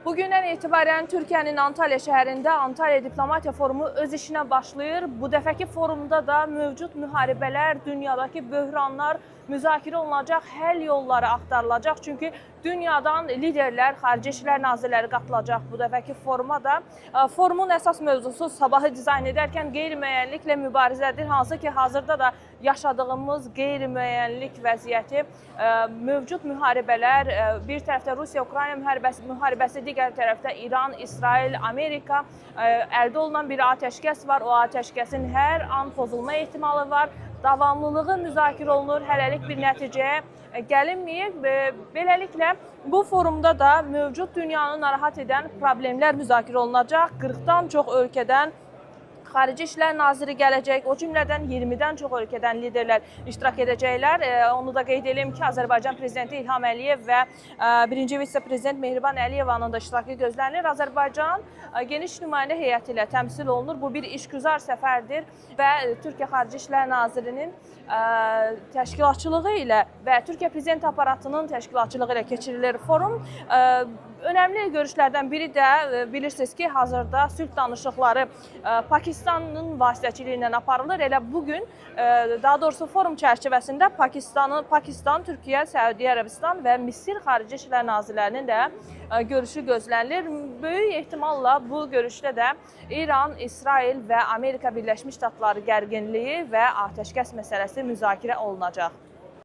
Bugündən etibarən Türkiyənin Antalya şəhərində Antalya Diplomatiya Forumu öz işinə başlayır. Bu dəfəki forumda da mövcud müharibələr, dünyadakı böhranlar müzakirə olunacaq, həll yolları axtarılacaq. Çünki dünyadan liderlər, xarici işlər nazirləri qatılacaq bu dəfəki foruma da. Forumun əsas mövzusu sabahı dizayn edərkən qeyri-müəyyənliklə mübarizədir. Hansı ki, hazırda da yaşadığımız qeyri-müəyyənlik vəziyyəti, mövcud müharibələr, bir tərəfdə Rusiya-Ukrayna müharibəsi, digər tərəfdə İran, İsrail, Amerika, əldə olunan bir atəşkəs var. O atəşkəsin hər an pozulma ehtimalı var. Davamlılığı müzakirə olunur, hələlik bir nəticəyə gəlinməyib. Beləliklə, bu forumda da mövcud dünyanı narahat edən problemlər müzakirə olunacaq. 40-dan çox ölkədən Xarici İşlər Naziri gələcək, o cümlədən 20-dən çox ölkədən liderlər iştirak edəcəklər. Onu da qeyd edelim ki, Azərbaycan Prezidenti İlham Əliyev və birinci vitse-prezident Mehriban Əliyevanın da iştirakı gözlənilir. Azərbaycan geniş nümayəndə heyəti ilə təmsil olunur. Bu bir işgüzar səfərdir və Türkiyə Xarici İşlər Nazirinin təşkilatçılığı ilə və Türkiyə Prezident aparatının təşkilatçılığı ilə keçirilir forum. Önəmli görüşlərdən biri də bilirsiniz ki, hazırda sülh danışıqları Pakistanın vasitəçiliyi ilə aparılır. Elə bugün, daha doğrusu forum çərçivəsində Pakistan, Türkiyə, Səudiyyə Ərəbistan və Misir Xarici İşlər Nazirlərinin də görüşü gözlənilir. Böyük ehtimalla bu görüşdə də İran, İsrail və Amerika Birləşmiş Ştatları gərginliyi və atəşkəs məsələsi müzakirə olunacaq.